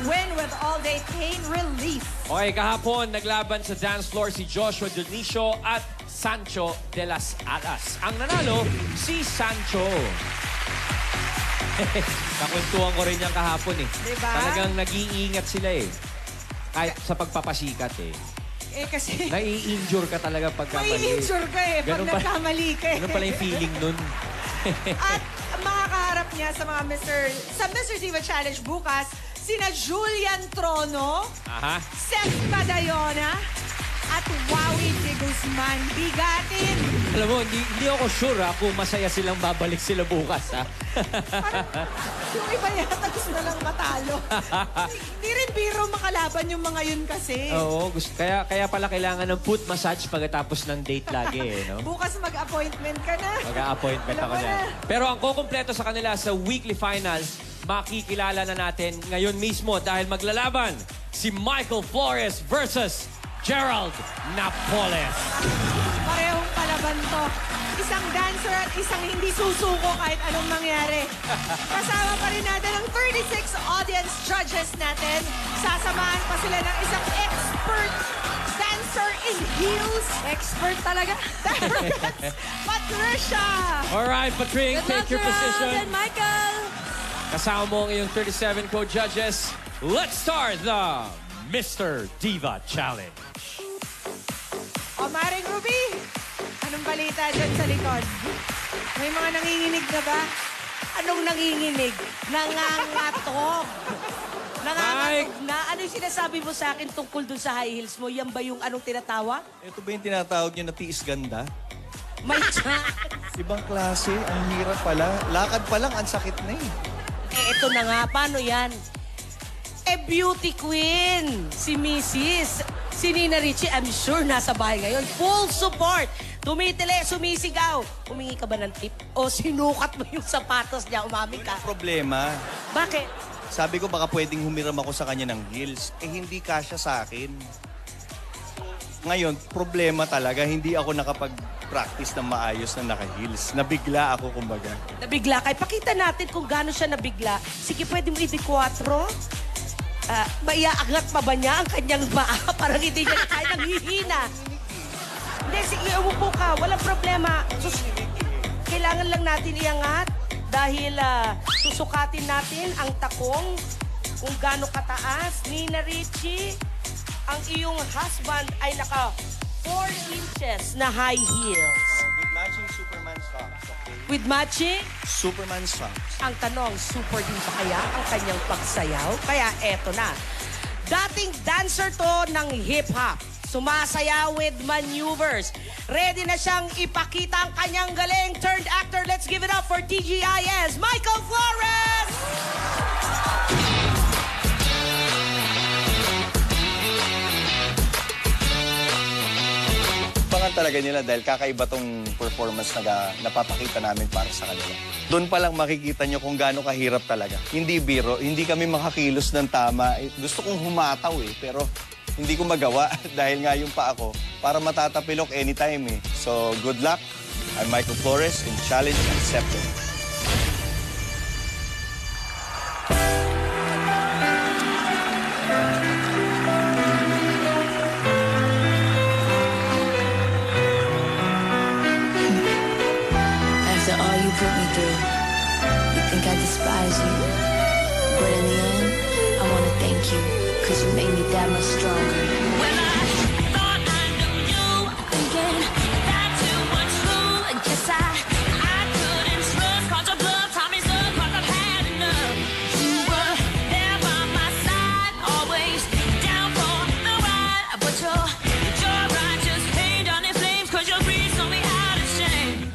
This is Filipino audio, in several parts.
win with all-day pain relief. Okay, kahapon naglaban sa dance floor si Joshua Dionisio at Sancho de las Alas. Ang nanalo, si Sancho. Nakwentuhan ko rin yan kahapon eh. Diba? Talagang nag-iingat sila eh. Kahit sa pagpapasikat eh. Kasi... Nai-injure ka talaga pagkamali. May-injure ka eh pag nagkamali ka eh. Ganun pala yung feeling nun. At makakaharap niya sa mga Mr. Diva Challenge bukas, sina Julian Trono, Seth Padayona, at Wowie de Guzman. Bigatin! Alam mo, hindi ako sure kung masaya silang babalik sila bukas. Parang yung iba yata gusto na lang matalo. Hindi rin biro makalaban yung mga yun kasi. Oo, kaya pala kailangan ng foot massage pagkatapos ng date lagi eh. No? Bukas mag-appointment ka na. Mag-appointment ako na. Pero ang kukumpleto sa kanila sa weekly finals, makikilala na natin ngayon mismo dahil maglalaban si Michael Flores versus Gerald Napoles. Parehong palaban to. Isang dancer at isang hindi susuko kahit anong mangyari. Kasama pa rin natin ang 36 audience judges natin. Sasamahan pa sila ng isang expert dancer in heels. Expert talaga. Patricia! Alright, Patrick, take your position. And Michael! Kasama mo ang iyong 37 co-judges. Let's start the Mr. Diva Challenge. O, Maring Ruby, anong balita dyan sa likod? May mga nanginginig na ba? Anong nanginginig? Nangangatog. Nangangatog na? Ano yung sinasabi mo sa akin tungkol dun sa high heels mo? Yan ba yung anong tinatawag? Ito ba yung tinatawag niyo na tiis ganda? May chance. Ibang klase, ang hirap pala. Lakad pa lang, ang sakit na eh. Ito na nga. Paano yan? Beauty queen. Si Mrs. Si Nina Richie, I'm sure nasa bahay ngayon. Full support. Tumitili, sumisigaw. Humingi ka ba ng tip? O sinukat mo yung sapatos niya, umaming ka? Problema. Bakit? Sabi ko baka pwedeng humiram ako sa kanya ng heels. Hindi kasya sa akin. Ngayon, problema talaga. Hindi ako nakapag-practice ng maayos na naka-heels. Nabigla ako, kumbaga. Nabigla ka. Pakita natin kung gaano siya nabigla. Sige, pwede mo i-4. Maiaangat pa ba niya ang kanyang paa? Parang hindi niya kaya nanghihina. Hindi, sige, umupo ka. Walang problema. Kailangan lang natin iangat dahil susukatin natin ang takong kung gaano kataas. Nina Richie, ang iyong husband ay naka 4 inches na high heels. With matching Superman socks, okay? With matching? Superman socks. Ang tanong, super din ba kaya ang kanyang pagsayaw? Kaya eto na. Dating dancer to ng hip-hop. Sumasayaw with maneuvers. Ready na siyang ipakita ang kanyang galing. Turned actor, let's give it up for TGIS, Michael Flores! Abangan talaga nila dahil kakaiba tong performance na napapakita namin para sa kanila. Doon pa lang makikita nyo kung gaano kahirap talaga. Hindi biro, hindi kami makakilos ng tama. Gusto kong humataw pero hindi ko magawa dahil nga yung pa ako para matatapilok anytime So, good luck. I'm Michael Flores in Challenge Accepted. Put me through. You think I despise you, but in the end, I want to thank you, cause you made me that much stronger. When I thought I knew you, thinking that you were true, I guess I couldn't trust, caught your blood, taught me so, cause I've had enough. You were there by my side, always down for the ride, but your ride just paid on in flames, cause your breeze told me out of shame.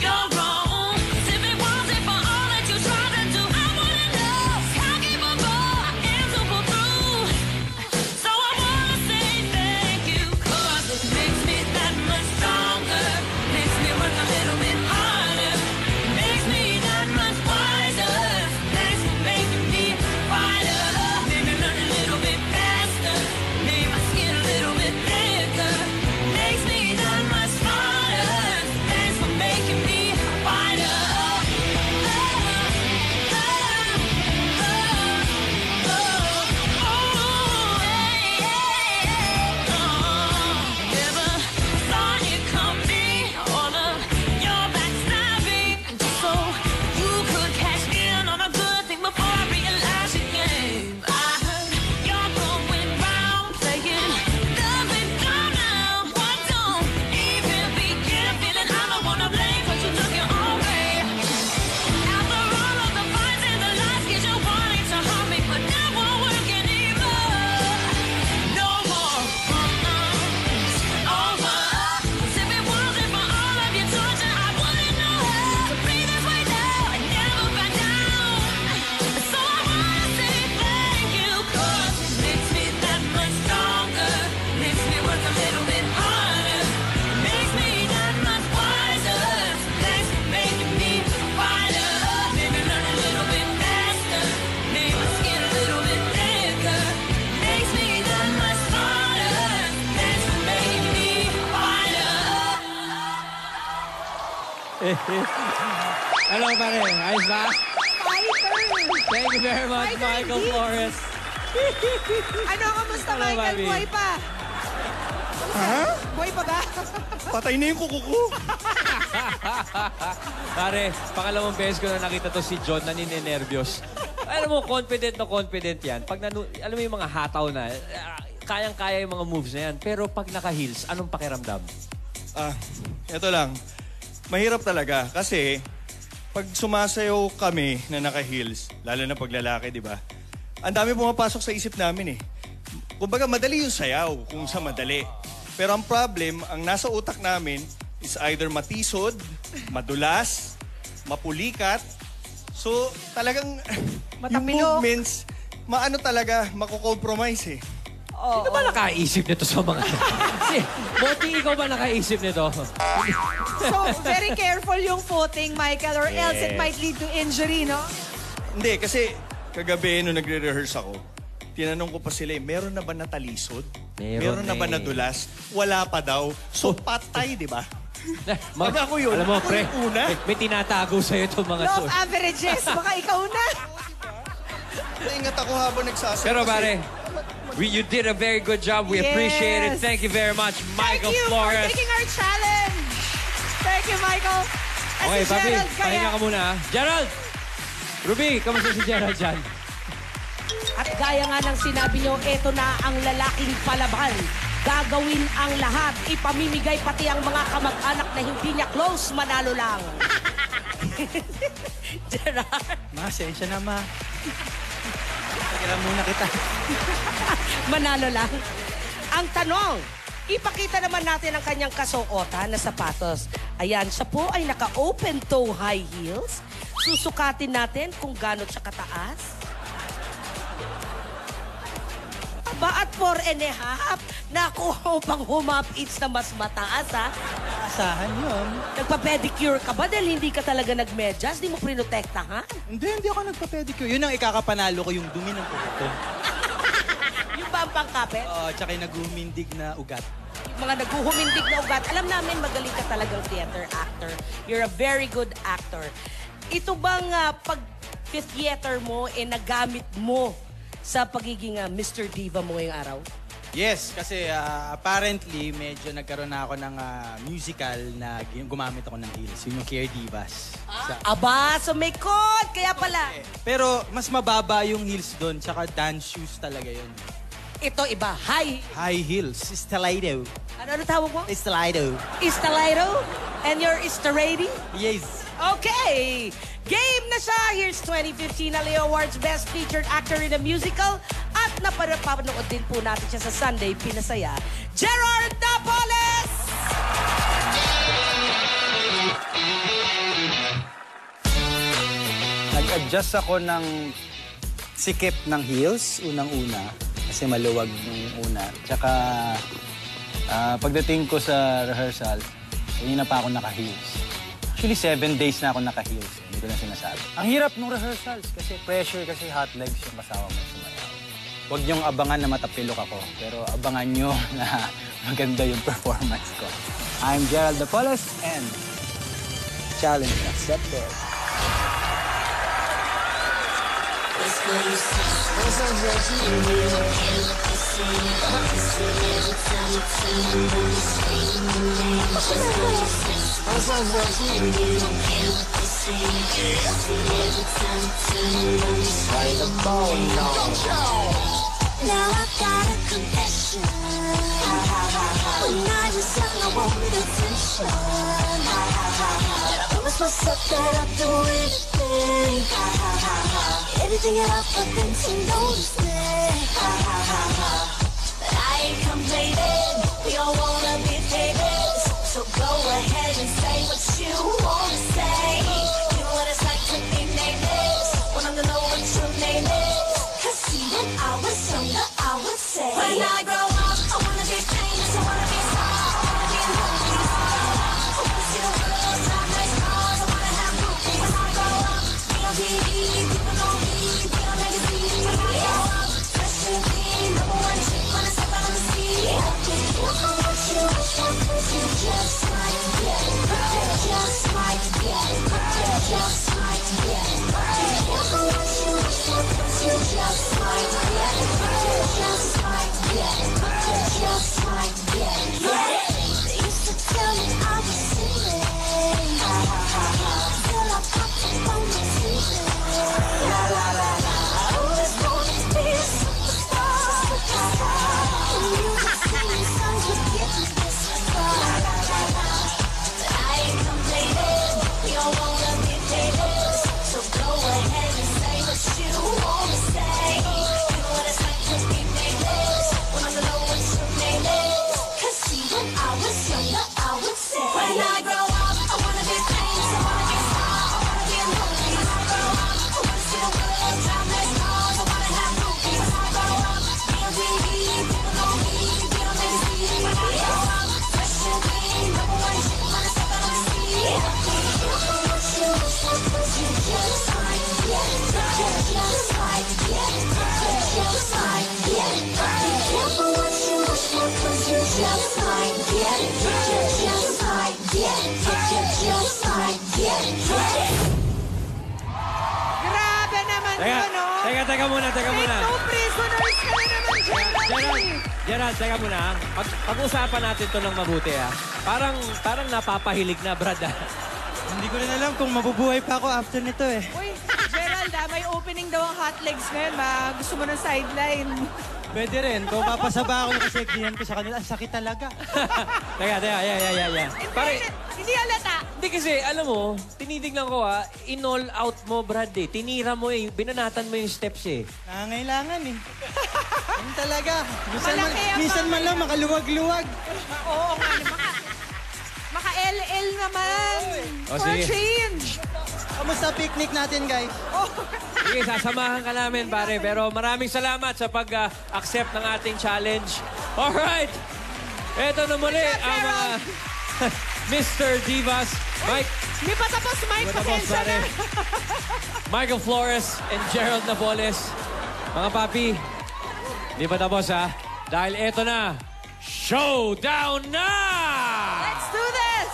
You're wrong. Ano pare? Ayos ba? Fighter! Thank you very much, Fighter Michael indeed. Flores. Ano, kamusta, Hello, Michael? Bobby. Buhay pa? Ha? Buhay pa ba? Patay na yung kuko ko. Pare, pangalawang beses ko na nakita to si John na ninenervyos. Alam mo, confident na confident yan. Pag alam mo yung mga hataw na, kayang-kaya yung mga moves na yan. Pero pag naka-heels, anong pakiramdam? Ito lang. Mahirap talaga kasi pag sumasayaw kami na naka-heels, lalo na pag lalaki, di ba? Ang dami pumapasok sa isip namin eh. Kumbaga, madali yung sayaw kung sa madali. Pero ang problem, ang nasa utak namin is either matisod, madulas, mapulikat. So, talagang yung Matapilok. movements, maano talaga, mako-compromise eh. Sino ba nakaisip nito sa mga... Moti, ikaw ba nakaisip nito? So, very careful yung footing, Michael, or else it might lead to injury, no? Hindi, kasi kagabi nung nagre-rehearse ako, tinanong ko pa sila, meron na ba natalisod? Meron na ba eh. nadulas? Wala pa daw. So, patay, di ba? Pag ako yun, Alam mo, ako pre, yung una. may tinatago sa'yo itong mga Law to. of averages, baka ikaw na. Naingat ako habang nagsasayaw. Pero kasi pare, you did a very good job. We appreciate it. Yes. Thank you very much, Thank Michael you for Flores. taking our challenge. Thank you, Michael. At Okay, si papi, Gerald pahinga ka kaya... muna. ha? Gerald! Ruby, kamusta si Gerald dyan? At gaya nga ng sinabi nyo, eto na ang lalaking palaban. Gagawin ang lahat. Ipamimigay pati ang mga kamag-anak na hindi niya close. Manalo lang. Gerard. Ma, sensya na, ma. Pakiram muna kita. Manalo lang. Ang tanong, ipakita naman natin ang kanyang kasuotan na sapatos. Ayan, siya po ay naka-open toe high heels. Susukatin natin kung gano'n siya kataas. Ba at 4.5? Naku, bang humap-its na mas mataas, ha? Asahan yun. Nagpa-pedicure ka ba dahil hindi ka talaga nagmedyas? Di mo prinotektahan? Hindi ako nagpa-pedicure. Yun ang ikakapanalo ko, yung dumi ng kuko ko. Yung ba ang pangkapit? Tsaka yung naghumindig na ugat. Yung mga naghuhumindig na ugat. Alam namin, magaling ka talagang theater actor. You're a very good actor. Ito bang pag-theater mo, nagamit mo sa pagiging Mr. Diva mo ngayong araw? Yes, kasi apparently, medyo nagkaroon na ako ng musical na gumamit ako ng heels. Yun yung Care Divas. Aba, so may code! Kaya pala. Pero mas mababa yung heels doon, tsaka dance shoes talaga yun. Ito iba, high. High heels, stiletto. Ano tawag mo? Stiletto. Stiletto? And you're ready? Yes. Okay! Game na siya! Here's 2015 Aleo Awards Best Featured Actor in a Musical at napanood din po natin siya sa Sunday Pinasaya, Gerald Napoles! Nag-adjust ako ng sikip ng heels, unang-una, kasi maluwag nung una. Tsaka pagdating ko sa rehearsal, hindi na pa ako naka-heels. Actually, 7 days na ako naka-heels. Hindi ko na sinasabi. Ang hirap ng rehearsals kasi pressure, kasi hot legs yung kasama mo sumayaw. Huwag niyong abangan na matapilok ako, pero abangan niyo na maganda yung performance ko. I'm Gerald Napoles and challenge accepted. Now I got a confession. When I was young, I wanted attention. I promised myself that I'd do anything. Anything at all for them to notice me. But I ain't complaining. We all wanna be famous. So go ahead and say what you wanna say. You know what it's like to be nameless. When I'm to know what your name is. Cause see, when I was younger, I would say, when I grow up, I wanna be famous, I wanna be smart, I wanna be a movie star. I wanna see the world, drive nice cars, I wanna have movies. When I grow up, be on TV, people know me, be on magazines. When I grow up, fresh and clean, #1 Grabe naman yun, no? Teka muna. No prisoners ka na naman dyan, Gerald, teka muna. Pag-usapan natin to ng mabuti, ha? Parang napapahilig na, Brad, ha? Hindi ko rin alam kung mabubuhay pa ako after nito eh. Uy, Gerald, may opening daw ang hot legs ngayon. Gusto mo ng sideline. Pwede rin. Kung papasaba ako kasi ko sa kanila, ang sakit talaga. Teka. Hindi halata. Hindi kasi, alam mo, tinitignan ko, ha? In-all out mo, Brad, eh. Tinira mo, eh. Binanatan mo yung steps, eh. Nangangailangan eh. Ano talaga? Malaki ang Minsan man lang makaluwag-luwag. Oo nga naman. Maka-LL naman. O, For a sige. change. Kamusta picnic natin, guys? Sige, sasamahan ka namin, pare. Pero maraming salamat sa pag-accept ng ating challenge. Alright! Eto na muli ang mga Mr. Divas. Mike. Hindi pa tapos, Mike. Pasensya na. Michael Flores and Gerald Napoles. Mga papi, hindi pa tapos, ha? Dahil eto na, showdown na! Let's do this!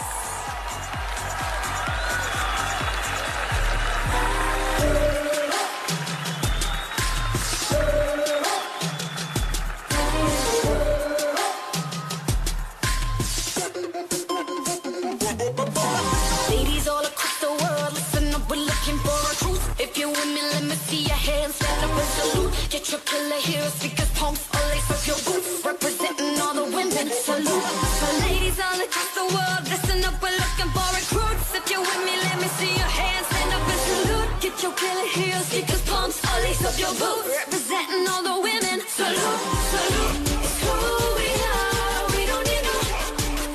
Ladies all across the world, listen up, we're looking for a truth. If you're with me, let me see your hands, stand up and salute. Get your killer heroes, speakers, pumps, all lace up your boots. Representing all the women, salute. So ladies all across the world, listen up, we're looking for recruits. If you're with me, let me see your hands, stand up and salute. Get your killer heroes, speakers, pumps, all lace up your boots. Representing all the women, salute, salute. It's who we are, we don't need no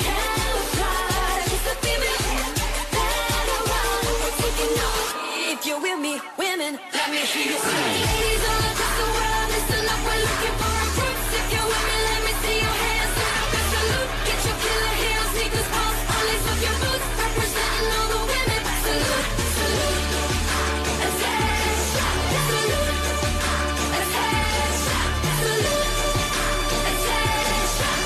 camouflage. It's the female. If you're with me, women, let me hear you say. Ladies all across the world, listen up, we're looking for recruits. If you're with me, let me see your hands, stand up and salute. Get your killer heels, sneakers, pumps, all lace up your boots. Representing all the women, salute, salute. Attention, salute. Attention, salute. Attention.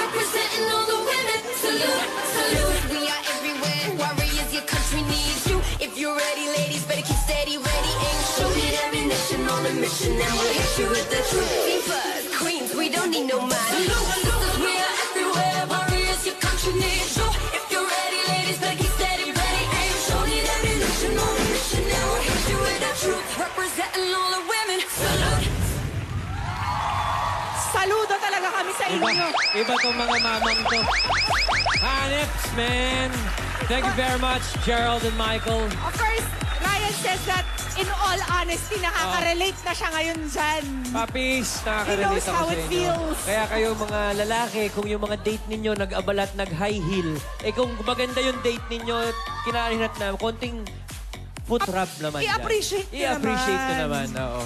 Representing all the women, salute, salute. We are everywhere, warriors, your country needs you. If you're ready, ladies, better keep steady, ready, aim, shoot. Hit ammunition on a mission, and we'll hit you with the truth. Divas, queens, we don't need no man. Sisters, we are everywhere, warriors, your country needs you. If you're ready, ladies, better keep steady, ready, aim, shoot. Hit ammunition on a mission, and we'll hit you with the truth. Representing all the women, salute. Saludo talaga kami sa inyo. Iba tong mga mamang to. Hanips, man! Thank you very much, Gerald and Michael. Of course, Ryan says that in all honesty, nakaka-relate na siya ngayon dyan. Papis, He nakaka-relate knows ako how sa it inyo. feels. Kaya kayo mga lalaki, kung yung mga date ninyo nag-abala at nag-high heel, kung maganda yung date ninyo, kinahinat na, konting foot rub naman dyan. I-appreciate nyo I-appreciate nyo naman. naman, oo.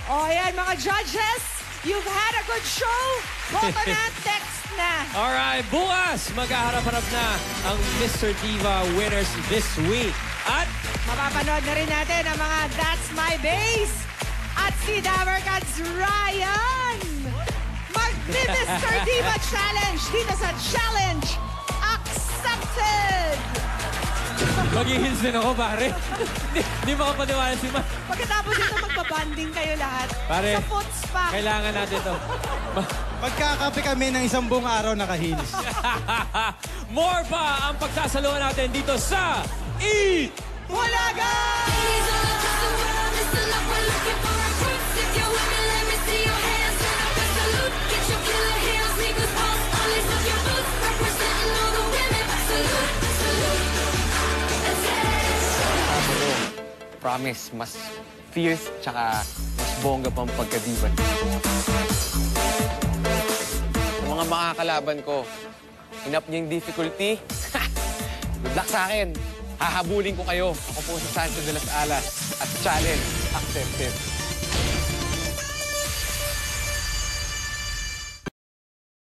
O yan, mga judges, you've had a good show. Boto na, text na. Alright, bukas maghaharap-harap na ang Mr. Diva winners this week. At Mapapanood na rin natin ang mga That's My Base at si Damercats Ryan. Mag-Mr. Diva Challenge dito sa Challenge Accepted. Mag-heels din ako, pare. Hindi makapaniwala si Mike. Pagkatapos dito, magbabanding kayo lahat. Pare, Sa foot spa. kailangan natin to. Magkakape kami ng isang buong araw naka-heels. More pa ang pagsasaluhan natin dito sa E! Bulaga! Promise, mas fierce tsaka mas bongga pang pagkadiban. Sa mga makakalaban ko, hinap niyo yung difficulty. Good luck sa akin. Hahabulin ko kayo. Ako po si Sancho de las Alas. At challenge accepted.